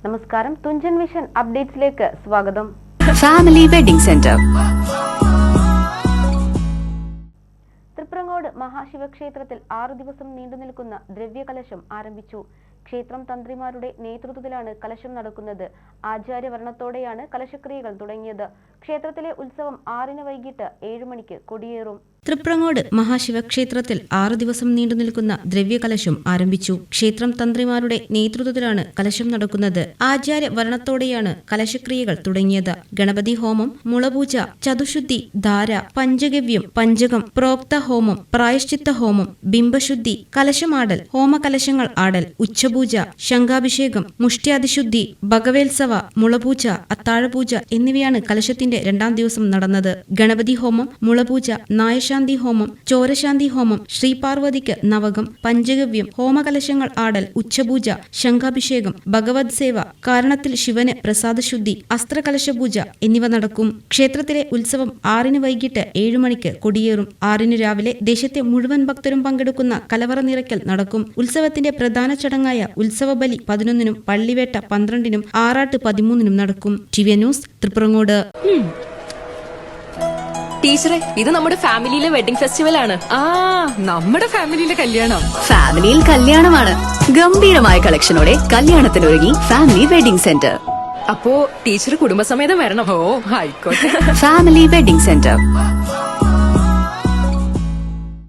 നമസ്കാരം, തുഞ്ചൻ വിഷൻ അപ്ഡേറ്റ്സിലേക്ക് സ്വാഗതം. Family wedding centre Triprangode മഹാശിവക്ഷേത്രത്തിൽ 6 ദിവസം നീണ്ടുനിൽക്കുന്ന ദ്രവ്യകലശം ആരംഭിച്ചു. ക്ഷേത്രം തന്ത്രിമാരുടെ നേതൃത്വത്തിലാണ് കലശം നടക്കുന്നത്. ആചാര്യവർണ്ണത്തോടെയാണ് കലശക്രിയകൾ തുടങ്ങിയത്. ക്ഷേത്രത്തിലെ ഉത്സവം 6-ന് വൈകിട്ട് 7 മണിക്ക് കൊടിയേറും. തൃപ്രങ്ങോട് മഹാശിവക്ഷേത്രത്തിൽ 6 ദിവസം നീണ്ടുനിൽക്കുന്ന ദ്രവ്യകലശം ആരംഭിച്ചു. ക്ഷേത്രം തന്ത്രിമാരുടെ നേതൃത്വത്തിലാണ് കലശം നടക്കുന്നത്. ആചാര്യ വർണ്ണത്തോടെയാണ് കലശക്രിയകൾ തുടങ്ങിയത്. ഗണപതി ഹോമം, മുളപൂജ, ചതുശുദ്ധി, ധാര, പഞ്ചഗവ്യം, പഞ്ചകം, പ്രോക്ത ഹോമം, പ്രായശ്ചിത്ത ഹോമം, ബിംബശുദ്ധി, കലശമാടൽ, ഹോമകലശങ്ങൾ ആടൽ, ഉച്ചപൂജ, ശംഖാഭിഷേകം, മുഷ്ട്യാദിശുദ്ധി, ഭഗവേത്സവ, മുളപൂജ, അത്താഴപൂജ എന്നിവയാണ് കലശത്തിന്റെ 2ാം ദിവസം നടന്നത്. ഗണപതി ഹോമം, മുളപൂജ, നായശാന്തി ഹോമം, ചോരശാന്തി ഹോമം, ശ്രീപാർവതിക്ക് നവകം, പഞ്ചഗവ്യം, ഹോമകലശങ്ങൾ ആടൽ, ഉച്ചപൂജ, ശംഖാഭിഷേകം, ഭഗവത് സേവ, കാരണത്തിൽ ശിവന് പ്രസാദശുദ്ധി, അസ്ത്രകലശപൂജ എന്നിവ നടക്കും. ക്ഷേത്രത്തിലെ ഉത്സവം 6-ന് വൈകിട്ട് 7 മണിക്ക് കൊടിയേറും. 6-ന് രാവിലെ ദേശത്തെ മുഴുവൻ ഭക്തരും പങ്കെടുക്കുന്ന കലവറ നിറയ്ക്കൽ നടക്കും. ഉത്സവത്തിന്റെ പ്രധാന ചടങ്ങായ ഉത്സവബലി 11-നും പള്ളിവേട്ട 12-നും ആറാട്ട് 13-നും നടക്കും. TV news, Triprangode. ടീച്ചറെ, ഇത് നമ്മുടെ ഫാമിലിയിലെ വെഡിങ് ഫെസ്റ്റിവൽ ആണ്. നമ്മുടെ ഫാമിലിയിലെ കല്യാണം. ഫാമിലിയിൽ കല്യാണമാണ്. ഗംഭീരമായ കളക്ഷനോടെ കല്യാണത്തിനൊരുങ്ങി ഫാമിലി വെഡിംഗ് സെന്റർ. അപ്പോ ടീച്ചർ കുടുംബസമേതം വരണം. ഓ, ആയിക്കോട്ടെ. Family wedding centre.